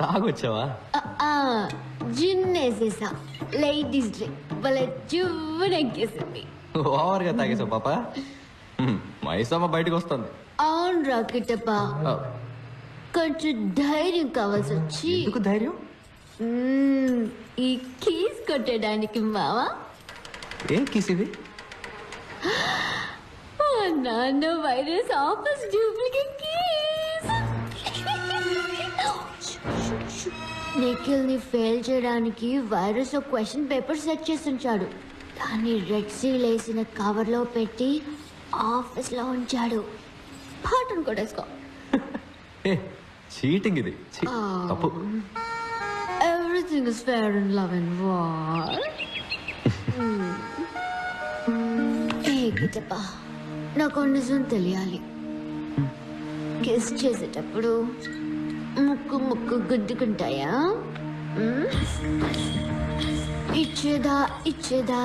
తాగొచ్చావా? జిన్ వేసేసా. Ladies day భలే చువ్వనెక్కేసింది. ఓవర్గా తాగేసావు పాప. మైసమ్మ బయటకు వస్తుంది. అవును రాకెటప్ప, కొంచెం ధైర్యం కావాల్సి వచ్చి. ఎందుకు ధైర్యం? ఈ కీస్ కొట్టడానికి మావా. ఏం కీస్ ఇది? నాన్న virus office duplicate keys. Nikhil ని ఫెయిల్ చేయడానికి వైరస్ ఒక క్వశ్చన్ పేపర్ సెట్ చేసి ఉంచాడు. దాన్ని రెడ్ సీల్ వేసిన కవర్ లో పెట్టి ఆఫీస్ లో ఉంచాడు. పాటను కొట్టేసుకో. చీటింగ్ ఇది. తప్పు. Everything is fair in love and war. గిటప్ప, నాకు నిజం తెలియాలి. కిస్ చేసేటప్పుడు ముక్కు ముక్కు గుద్దుకుంటాయా? ఇచ్చేదా ఇచ్చేదా?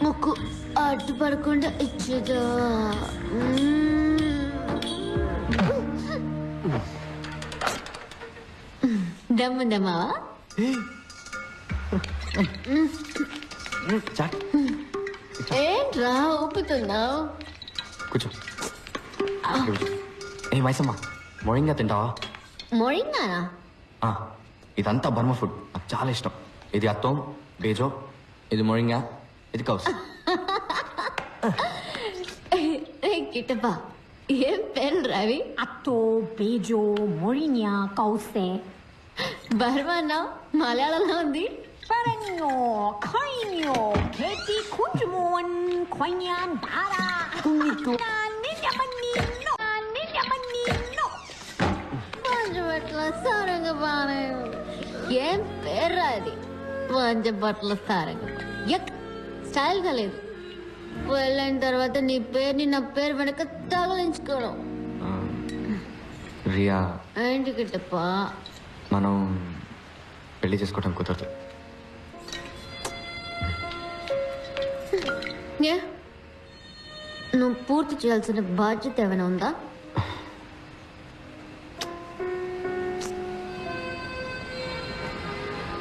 ముక్కు అడ్డు పడకుండా ఇచ్చేదా? దమ్ముందమ్మా. ఏంట్రా ఊపుతున్నావు? కూర్చో. ఏ మైసమ్మ, మొరింగా తింటావా? మొరింగానా? ఇదంతా బర్మ ఫుడ్, నాకు చాలా ఇష్టం. ఇది అత్తం, బేజో, ఇది మొరింగా, ఇది కౌస్. కిటప్ప, ఏం పేరు రవి? అత్తో, బేజో, మొరినియా, కౌసే. బర్మన్నా మలయాళంలో ఉంది. Paranyo, Kainyo, Keti Kunjumon, Koinyan, Dara, Ninja Manino, Ninja Manino. Panchabatla Sarangapani. ఏం పేరు అది? పంచబట్ల సారంగపాణి. యక్, స్టైల్ గా లేదు. వెళ్ళిన తర్వాత నీ పేరుని నా పేరు వెనక తగలించుకోవడం. రియా, ఏంటి గిట్టప్ప? మనం పెళ్లి చేసుకోవడం కుదరదు. నువ్వు పూర్తి చేయాల్సిన బాధ్యత ఏమైనా ఉందా?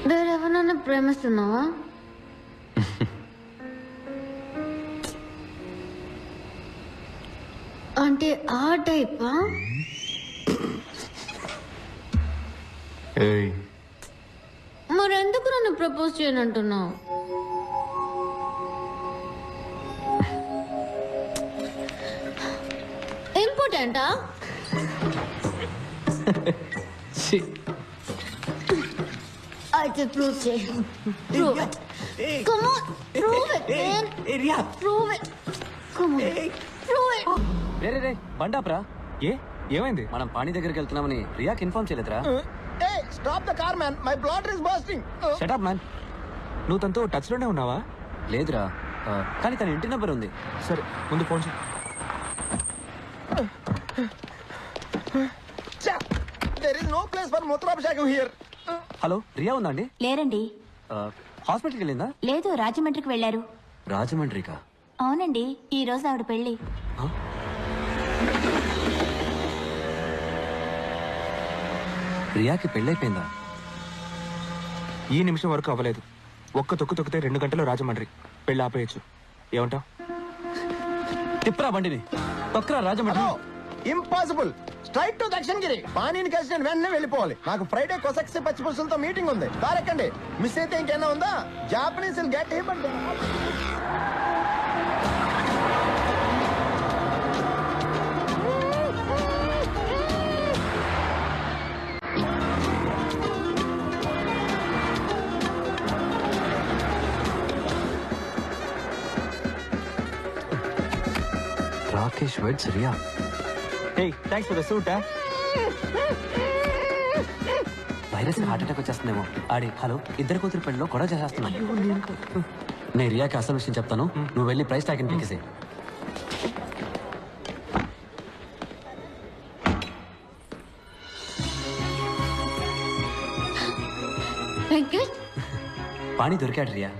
వేరెవరన్నా ప్రేమిస్తున్నావా? అంటే ఆ టైపా? మరెందుకు నన్ను ప్రపోజ్ చేయనంటున్నావు? ఇంపార్టెంటా? అయితే ప్రూవ్ చేయి. Prove it. Come on, prove it, man. Riya, Prove it. Come on, prove it. రే బండాప్రా. ఏమైంది? మనం పాణి దగ్గరికి వెళ్తున్నామని రియాకి ఇన్ఫార్మ్ చేయలేదురా? Stop the car man, my blood is bursting. Shut up man. నువ్వు తనతో టచ్ లోనే ఉన్నావా? లేదురా, కానీ తన ఇంటి నెంబర్ ఉంది. సరే, ముందు ఫోన్ చేయి. There is no place for మూత్రాభిషేకం హియర్. హలో, రియా ఉందా అండి? లేరండి. హాస్పిటల్కి వెళ్ళిందా? లేదు, రాజమండ్రికి వెళ్లారు. రాజమండ్రికా? అవునండి, ఈ రోజు ఆవిడ పెళ్లి. రియాకి పెళ్ళైపోయిందా? ఈ నిమిషం వరకు అవ్వలేదు. ఒక్క తొక్కు తొక్కితే 2 గంటలు రాజమండ్రి. పెళ్ళి ఆపేయచ్చు. ఏమంటావు? తిప్పరా బండిని, తొక్కరా Rajahmundry. Impossible. Straight to Dakshinagiri. పానీని కలిసి నేను వెంటనే వెళ్ళిపోవాలి. నాకు ఫ్రైడే కొసక్సి పచ్చిపులుసులతో మీటింగ్ ఉంది. కారెక్కండి. మిస్ అయితే ఇంకేనా ఉందా? Japanese get him. Rakesh weds Riya. Hey, thanks for the suit. Virus heart attack వచ్చేస్తుందేమో. ఆడి హలో, ఇద్దరు కూతురు పెళ్ళిలో గొడవ చేసేస్తున్నాను. నేను రియాకి అసలు విషయం చెప్తాను, నువ్వు వెళ్ళి ప్రైస్ ట్యాగ్ పీకేసే. పాణి దొరికాడు రియా.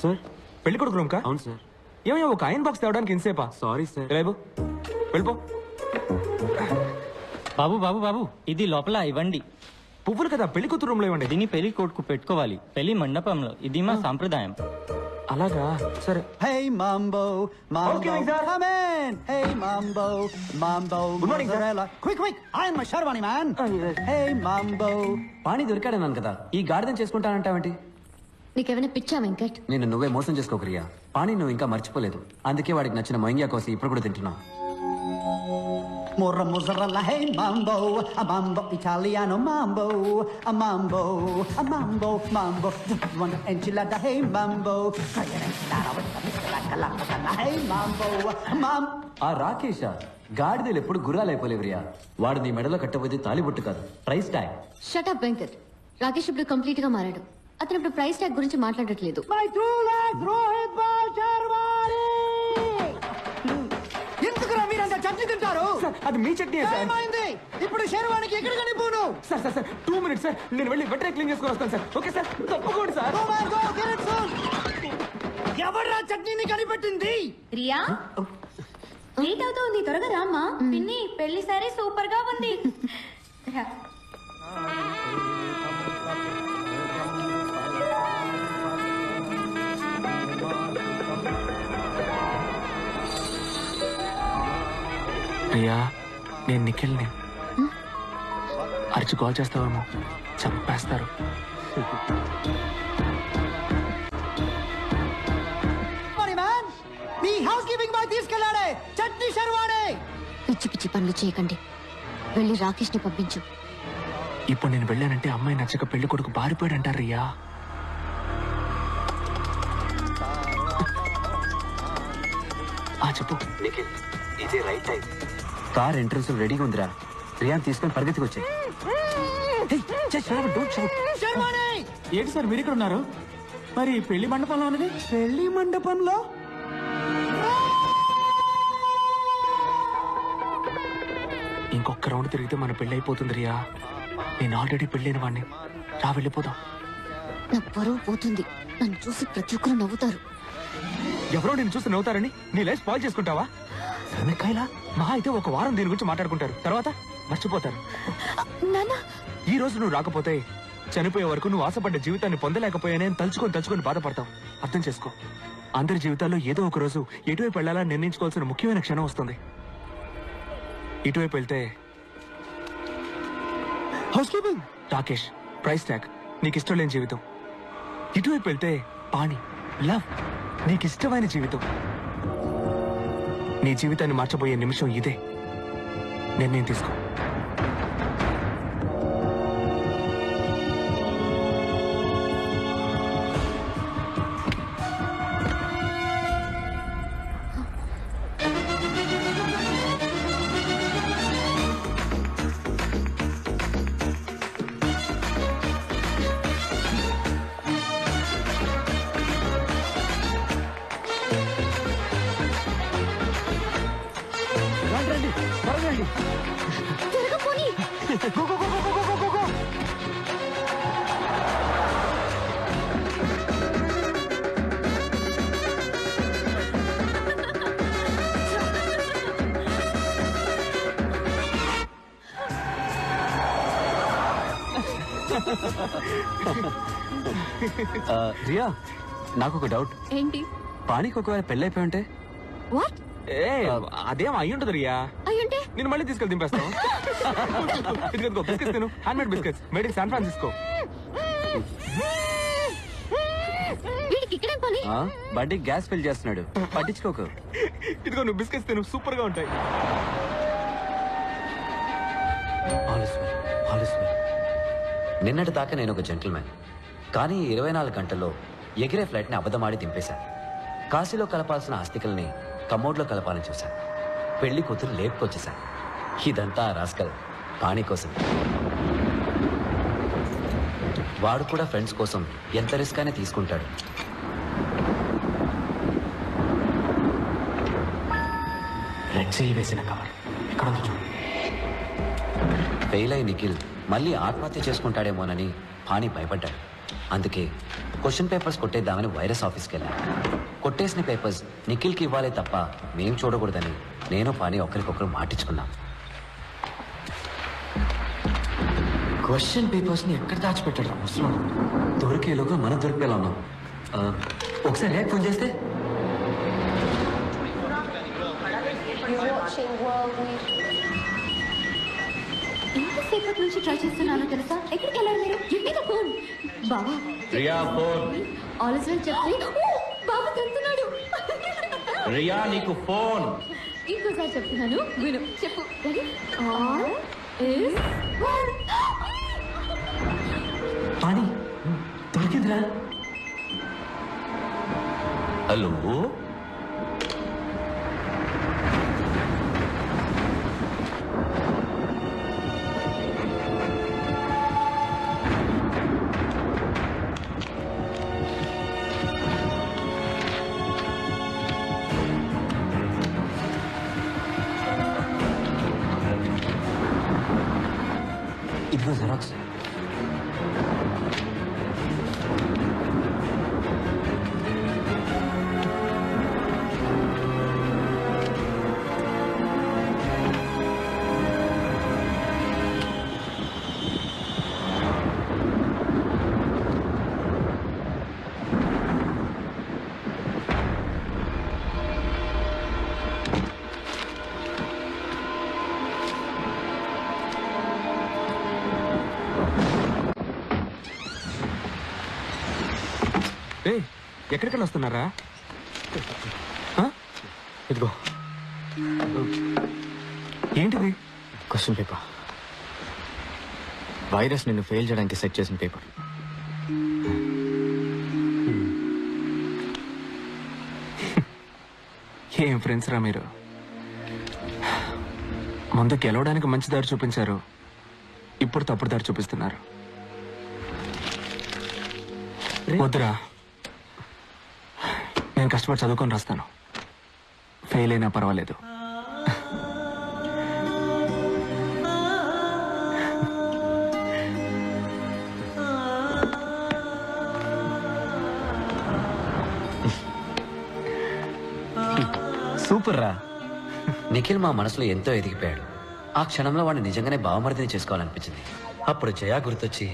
సార్, పెళ్లి కొడుకు రూమ్ కా? అవును సార్. ఏమయ్యా ఒక ఐరన్ బాక్స్ తేవడానికి ఇంతసేపా? Sorry sir. రేపు వెళ్ళిపో. బాబు బాబు బాబు ఇది లోపల ఇవ్వండి. పువ్వులు కదా, పెళ్లి కూతురు రూమ్ లో ఇవ్వండి. దీన్ని పెళ్లి కొడుకు పెట్టుకోవాలి పెళ్లి మండపంలో. ఇది మా సాంప్రదాయం. అలాగా, సరే. Hey Mambo, Mambo, Okay, sir. come in. Hey Mambo, Mambo, Good morning, sir. mozzarella. Quick, iron my Sherwani, man. Hey Mambo. పాణి దొరికాడన్నాను కదా, ఈ గాడిదం చేసుకుంటానంటావేంటి? నీకేమైనా పిచ్చా వెంకట్? నేను నువ్వే మోసం చేసుకోకరియా. పాణి నువ్వు ఇంకా మర్చిపోలేదు, అందుకే వాడికి నచ్చిన మొయింగా కోసం ఇప్పుడు కూడా తింటున్నావు. Morra mozzarella, hey Mambo, a Mambo Italiano, Mambo, a Mambo, a Mambo, Mambo. You want an enchilada, hey Mambo. Try an enchilada with a miscalacalacala, hey Mambo, a Mambo. ఆ రాకేష గాడిదలు ఎప్పుడు గుర్రాలైపోలేవరియా. వాడు నీ మెడలో కట్టబోతే తాలిబొట్టు కాదు, price tag. Shut up Venkat. Rakesh ఇప్పుడు complete గా మారాడు. అతను ఇప్పుడు ప్రైస్ ట్యాగ్ గురించి మాట్లాడట్లేదు. My 2 lakhs, Rohit Bal Sherwani. ఎందుకురా మీరంత చట్నీ తింటారు? సార్, అది మీ చట్నీ సార్. ఏమైంది? ఇప్పుడు శర్వానికి ఎక్కడ కనిపోను? Sir sir sir 2 minutes sir, నేను వెళ్ళి వెంటనే క్లీన్ చేసుకొని వస్తాను సార్. ఓకే సార్, తప్పకుండా సార్. ఎవడ్రా చట్నీని కనిపెట్టింది? రియా లేట్ అవుతుంది, త్వరగా రామ్మా. పిన్ని పెళ్లి సారీ సూపర్ గా ఉంది. ప్రియా, నేను నిఖిల్ని. అరిచి కాల్ చేస్తావేమో, చంపేస్తారు. మీ హౌస్ కీపింగ్ బాయ్ తీసుకెళ్ళాడే చట్నీ శర్వాణి. పిచ్చి పిచ్చి పనులు చేయకండి, వెళ్ళి రాకేష్ ని పంపించు. ఇప్పుడు నేను వెళ్ళానంటే అమ్మాయి నచ్చక పెళ్లి కొడుకు పారిపోయాడు అంటారు రియా. చెప్పు. ఇదే రైట్ టైం. కార్ ఎంట్రన్స్ రెడీగా ఉందిరా. రియాన్ తీసుకొని పరిగెత్తికి వచ్చాయి. శర్వాణి ఏంటి సార్ మీరు ఇక్కడ ఉన్నారు? మరి పెళ్లి మండపంలో ఉన్నది? పెళ్లి మండపంలో ఇంకొక రౌండ్ తిరిగితే మన పెళ్లి అయిపోతుంది రియా. నేను ఆల్రెడీ పెళ్ళైన వాడిని. రా వెళ్ళిపోదాం. నా పరువు పోతుంది. నన్ను చూసి ప్రతి ఒక్కరు నవ్వుతారు. ఎవరో నేను చూసి నవ్వుతారని నీ లైఫ్ స్పాయిల్ చేసుకుంటావా? కైలా మహా అయితే ఒక వారం దీని గురించి మాట్లాడుకుంటారు, తర్వాత మర్చిపోతారు. నానా, ఈ రోజు నువ్వు రాకపోతే చనిపోయే వరకు నువ్వు ఆశపడ్డ జీవితాన్ని పొందలేకపోయానే తలుచుకొని బాధపడతావు. అర్థం చేసుకో. అందరి జీవితాల్లో ఏదో ఒక రోజు ఎటువైపు వెళ్ళాలని నిర్ణయించుకోవాల్సిన ముఖ్యమైన క్షణం వస్తుంది. ఇటువైపు వెళ్తే house keeping, Rakesh, price tag, నీకు ఇష్టం లేని జీవితం. ఇటువైపు వెళ్తే పాణి, లవ్, నీకు ఇష్టమైన జీవితం. నీ జీవితాన్ని మార్చబోయే నిమిషం ఇదే. నిర్ణయం తీసుకో. త్వరగా పోనీ. రియా, నాకు ఒక డౌట్. ఏంటి? పాణికి ఒకవేళ పెళ్ళైపోయి ఉంటే? వాట్? అదేం అయ్యి ఉంటుంది రియా. అయ్యుంటే నేను మళ్ళీ తీసుకెళ్ళి దింపేస్తాను. ఇదిగో బిస్కెట్స్ తిను, hand made biscuits, made in San Francisco. వీడికి ఇక్కడేం పని? బండి గ్యాస్ ఫిల్ చేస్తున్నాడు, పట్టించుకోకు. ఇదిగో నువ్వు బిస్కెట్స్ తిను, సూపర్ గా ఉంటాయి. నిన్నటి దాకా నేను ఒక జెంటిల్మెన్, కానీ 24 గంటల్లో ఎగిరే ఫ్లైట్ ని అబద్ధమాడి దింపేశాను. కాశీలో కలపాల్సిన ఆస్తికల్ని కమోడ్లో కలపాలని చూశాను. పెళ్లి కూతురు లేపుకొచ్చేశాను. ఇదంతా రాస్కల్ పాణి కోసం. వాడు కూడా ఫ్రెండ్స్ కోసం ఎంత రిస్క్ అయినా తీసుకుంటాడు. రెడ్ సీల్ వేసిన కవర్ ఎక్కడ ఉంది చూడు. ఫెయిల్ అయి నిఖిల్ మళ్ళీ ఆత్మహత్య చేసుకుంటాడేమోనని పాణి భయపడ్డాడు. అందుకే క్వశ్చన్ పేపర్స్ కొట్టేద్దామని వైరస్ ఆఫీస్కి వెళ్ళాను. కొట్టేసిన పేపర్స్ నిఖిల్కి ఇవ్వాలే తప్ప మేం చూడకూడదని నేను పాని ఒకరికొకరు మాటించుకున్నాం. క్వశ్చన్ పేపర్స్ని ఎక్కడ దాచిపెట్టాడు ముసలం? దొరికేలోగా మనం దొరికేలా ఉన్నాం. ఒకసారి రేపు ఫోన్ చేస్తే ఎంతసేపటి నుంచి ట్రై చేస్తున్నానో తెలుసా? ఎక్కడికి వెళ్ళారు మీరు? ఎక్కడ ఫోన్ బావా? రియా ఫోన్. ఆలోచన చెప్తే బాబు తంతున్నాడు. రియా నీకు ఫోన్. ఇంకోసారి చెప్తున్నాను విను. చెప్పు. All is one. పాని దొరికిందిరా. హలో ఇదిగో జెరాక్స్. ఎక్కడికైనా వస్తున్నారా? ఇదిగో ఏంటిది? Question paper. వైరస్ నిన్ను ఫెయిల్ చేయడానికి సెట్ చేసిన పేపర్. ఏం ఫ్రెండ్స్ రా మీరు. ముందు గెలవడానికి మంచి దారి చూపించారు, ఇప్పుడు తప్పుడు దారి చూపిస్తున్నారు. వద్దురా, నేను కష్టపడి చదువుకొని రాస్తాను. ఫెయిల్ అయినా పర్వాలేదు. సూపర్ రా. నిఖిల్ మా మనసులో ఎంతో ఎదిగిపోయాడు. ఆ క్షణంలో వాడిని నిజంగానే బావమరిదిని చేసుకోవాలనిపించింది. అప్పుడు జయా గుర్తొచ్చి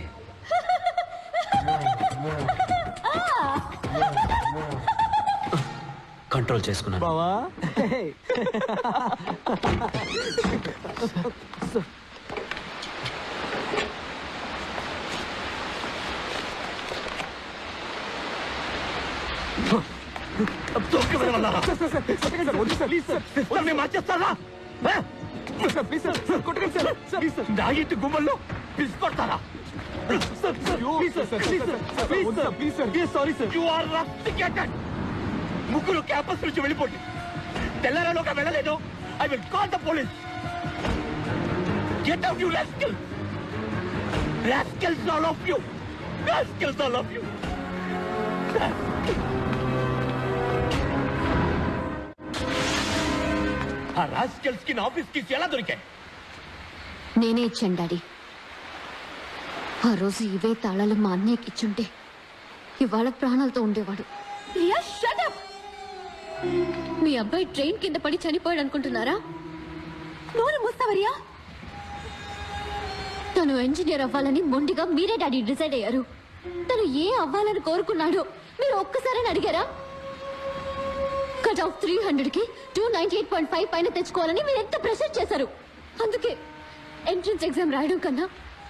కంట్రోల్ చేసుకున్నాను. బావా గుమ్మల్లో పిలుచుకొడతారా? ముగ్గురు క్యాంపస్ నుంచి వెళ్ళిపోండి. తెల్లారలోగా వెళ్ళలేదు. I will call the police. Get out you rascals. Rascals all of you. Rascals all of you. ఆ రాస్కల్స్ కి నా ఆఫీస్ కి ఎలా దొరికాయి? నేనే ఇచ్చాను డాడీ. ఆ రోజు ఇవే తాళాలు మా అన్నయ్యకి ఇచ్చుంటే ఇవాళ ప్రాణాలతో ఉండేవాడు. Riya shut up. మీ అబ్బాయి ట్రైన్ కింద పడి చనిపోయాడు అనుకుంటున్నారా? నోరు మూస్తావరియా? తను ఇంజనీర్ అవ్వాలని మొండిగా మీరే డాడీ డిసైడ్ అయ్యారు. తను ఏ అవ్వాలని కోరుకున్నాడో మీరు ఒక్కసారి అడిగారా? కట్ ఆఫ్ 300కి 298.5 పైన తెచ్చుకోవాలని మీరు ఎంత ప్రెషర్ చేశారు. అందుకే ఎంట్రన్స్ ఎగ్జామ్ రాయడం కన్నా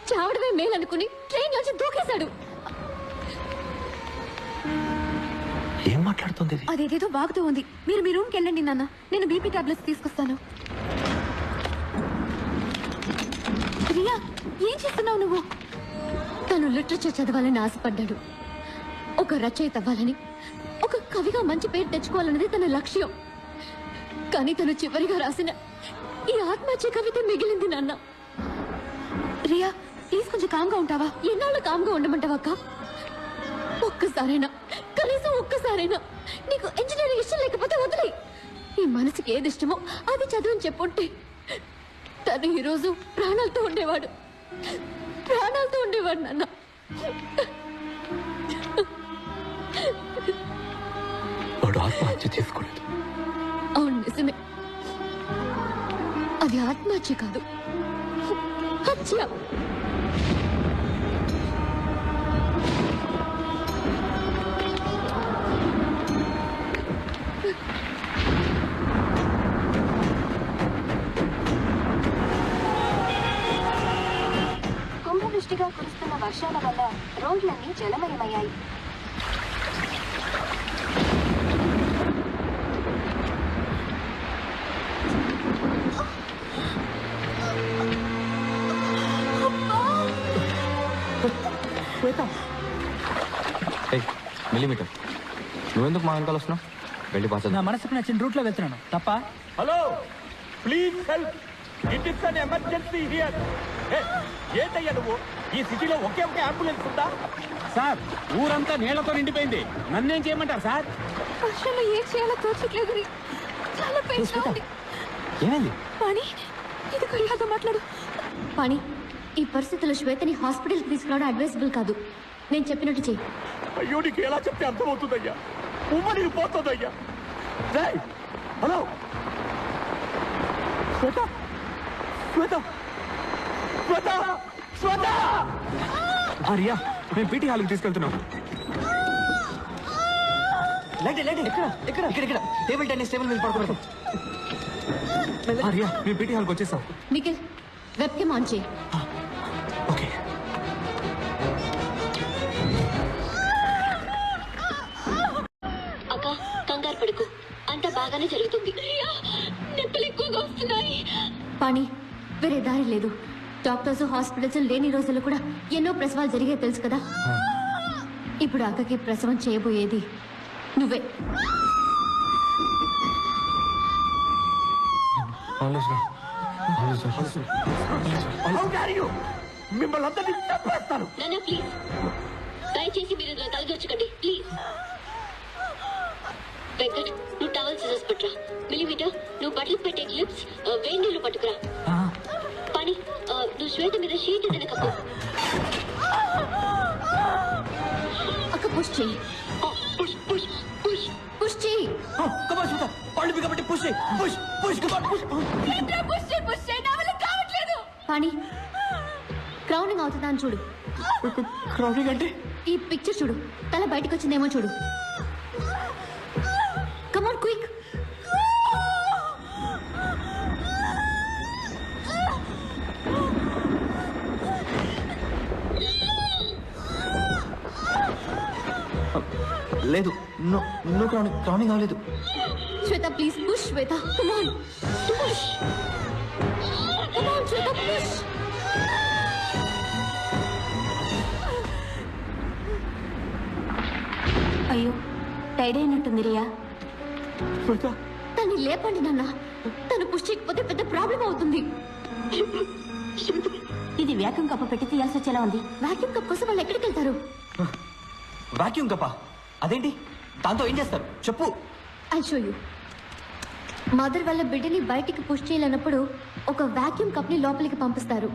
చావడమే మేలనుకుని ట్రైన్ నుంచి దూకేశాడు. ఏం మాట్లాడుతుంది? అదేదేదో బాగుతూ ఉంది. మీరు మీ రూమ్కి వెళ్ళండి నాన్న, నేను బీపీ టాబ్లెట్స్ తీసుకొస్తాను. రియా, ఏం చేస్తున్నావు నువ్వు? తను లిటరేచర్ చదవాలని ఆశపడ్డాడు. ఒక రచయిత అవ్వాలని, ఒక కవిగా మంచి పేరు తెచ్చుకోవాలన్నది తన లక్ష్యం. కానీ తను చివరిగా రాసిన ఈ ఆత్మహత్య కవిత మిగిలింది నాన్న. రియా ప్లీజ్ కొంచెం కామ్గా ఉంటావా? ఎన్నాళ్ళు కామ్గా ఉండమంటావా అక్క? ఒక్కసారైనా, కనీసం ఒక్కసారైనా నీకు ఇంజనీరింగ్ ఇష్టం లేకపోతే వదిలే. నీ మనసుకి ఏది ఇష్టమో అది చదువుని చెప్పుంటే తను ఈరోజు ప్రాణాలతో ఉండేవాడు. ప్రాణాలతో ఉండేవాడు నాన్న. ఆత్మహత్య చేసుకోలేదు. అవును నిజమే, అది ఆత్మహత్య కాదు, హత్య. కుంభవృష్టిగా కురుస్తున్న వర్షాల వల్ల రోడ్లన్నీ జలమయమయ్యాయి. మిల్లీమీటర్, నువ్వెందుకు మా వెనకాల వస్తున్నావు? వెళ్ళి పాస్ నా మనసుకు నచ్చిన రూట్ లో వెళ్తున్నాను తప్ప. Hello, please help, it is an emergency here. ఏంటయ్యా నువ్వు? ఈ సిటీలో ఒకే ఒక అంబులెన్స్ ఉందా? సార్, ఊరంతా నీళ్లతో నిండిపోయింది. నన్నేం చేయమంటారు సార్? వర్షంలో ఏం చేయాలో తోచట్లేదు. చాలా పెయిన్గా ఉంది. ఏమైంది? పాణి, ఇదిగో ఇలాగ మాట్లాడు. పాణి, ఈ పరిస్థితుల్లో శ్వేతని హాస్పిటల్కి తీసుకురావడం అడ్వైజబుల్ కాదు. నేను చెప్పినట్టు చెయ్యి. అయ్యో, నీకు ఎలా చెప్తే అర్థమవుతుందయ్యా? ఉమ్మడికి పోతుందయ్యా. రేయ్, హలో శ్వేత, శ్వేత, శ్వేత, శ్వేత! రియా, మేము పీటీ హాల్కి తీసుకెళ్తున్నాం. ఇక్కడ టేబుల్ టెన్నిస్ టేబుల్ మీద పడుకోవడం. రియా, మేము పీటీ హాల్కి వచ్చేసాం. నిఖిల్, వెబ్ కెమ్ ఆన్ చేయి. ఓకే. అక్క, కంగారు పడుకు, అంతా బాగానే జరుగుతుంది. నొప్పులు ఎక్కువగా వస్తున్నాయి. పాణి, వేరే దారి లేదు. డాక్టర్స్, హాస్పిటల్స్ లేని రోజుల్లో కూడా ఎన్నో ప్రసవాలు జరిగే తెలుసు కదా. ఇప్పుడు అక్కకి ప్రసవం చేయబోయేది నువ్వే. మిమ్మల్ని అందరినీ చంపేస్తాను. నాన్న ప్లీజ్, దయచేసి మీరు ఇందులో తలదొచ్చకండి ప్లీజ్. వెంకట్, నువ్వు టవల్ సిజర్స్ పట్టురా. మిల్లీమీటర్, నువ్వు బట్టలు పెట్టే క్లిప్స్ వేడి నీళ్ళు పట్టుకురా. పని, నువ్వు శ్వేత మీద షీట్ ఏదైనా కప్పు. అక్క పుష్ చెయ్యి. పుష్ పుష్ పుష్ పుష్ చెయ్యి. పాణి, క్రౌనింగ్ అవుతుందా అని చూడు. క్రౌడింగ్ అంటే? ఈ పిక్చర్ చూడు, తల బయటకు వచ్చిందేమో చూడు. Come on quick. లేదు, నువ్వు క్రౌనింగ్ అవ్వలేదు. Shweta please push. Shweta come on push. Come on Shweta push. అయ్యో, టైడ్ అయినట్టుంది రియా. తన్ని లేపండి నాన్న, తను పుష్ చేయకపోతే పెద్ద ప్రాబ్లం అవుతుంది. ఇది వ్యాక్యూమ్ కప్పు పెట్టి తీయాల్సి వచ్చేలా ఉంది. వాక్యూమ్ కప్ కోసం వాళ్ళు ఎక్కడికి వెళ్తారు? Vacuum Kappa? అదేంటి? దాంతో ఏం చేస్తారు చెప్పు. I show you. మదర్ వాళ్ళ బిడ్డని బయటికి పుష్ చేయలేనప్పుడు ఒక వాక్యూమ్ కప్ ని లోపలికి పంపిస్తారు.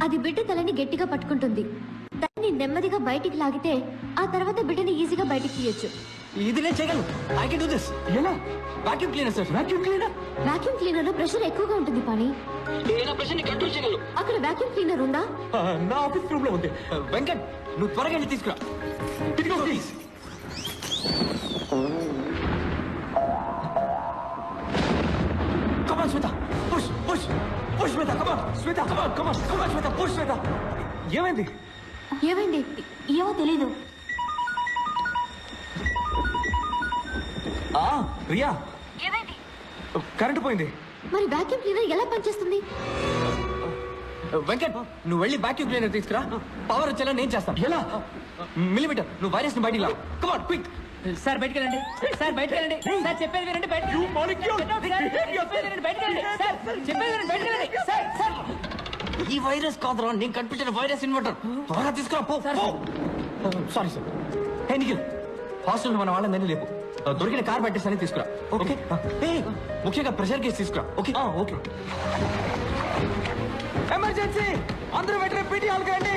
అది బిడ్డ తలని గట్టిగా పట్టుకుంటుంది. దాన్ని నెమ్మదిగా బయటికి లాగితే ఆ తర్వాత బిడ్డని ఈజీగా బయటికి తీయొచ్చు. ఇది నేను చేయగలను. I can do this. ఎలా? Vacuum cleaner sir. Vacuum cleaner? Vacuum cleaner లో ప్రెషర్ ఎక్కువగా ఉంటుంది పాణి. నేను ప్రెషర్ ని కంట్రోల్ చేయగలను. అక్కడ వాక్యూమ్ క్లీనర్ ఉందా? నా ఆఫీస్ రూమ్ లో ఉంది. వెంకట్, నువ్వు త్వరగా వెళ్ళి తీసుకురా. ఇదిగో please. Come on, Shweta. Push, push, push, Shweta. Come on, Shweta. Come on, come on, come on, Shweta. Push, Shweta. ఏమైంది? ఏమైంది? ఏమో తెలీదు. రియా, కరెంటు పోయింది. మరి వాక్యూమ్ క్లీనర్ ఎలా పనిచేస్తుంది? వెంకట్, నువ్వు వెళ్ళి వాక్యూమ్ క్లీనర్ తీసుకురా. పవర్ వచ్చేలా నేను చేస్తాను. ఎలా? మిల్లీమీటర్, నువ్వు వైరస్ ని బయటికి లా. Come on, quick. సార్ బయటకు వెళ్ళండి. సార్ బయటకు వెళ్ళండి. సార్ చెప్పేది వినండి. బయటకు You molecule. చెప్పేది వినండి. బయటకు వెళ్ళండి. సార్ చెప్పేది వినండి. బయటకు వెళ్ళండి. సార్ సార్ ఈ వైరస్ కాదురా, నేను కనిపించిన వైరస్ ఇన్వర్టర్. త్వరగా తీసుకురా. పో. Sorry sir. Hey Nikhil, hostel మన వాళ్ళందరినీ లేపు. దొరికిన కార్ బ్యాటరీస్ అని తీసుకురా. ఓకే. ముఖ్యంగా ప్రెషర్ కేసు తీసుకురా. Okay okay. ఎమర్జెన్సీ, అందరూ వెంటనే పీటీ హాల్కి రండి.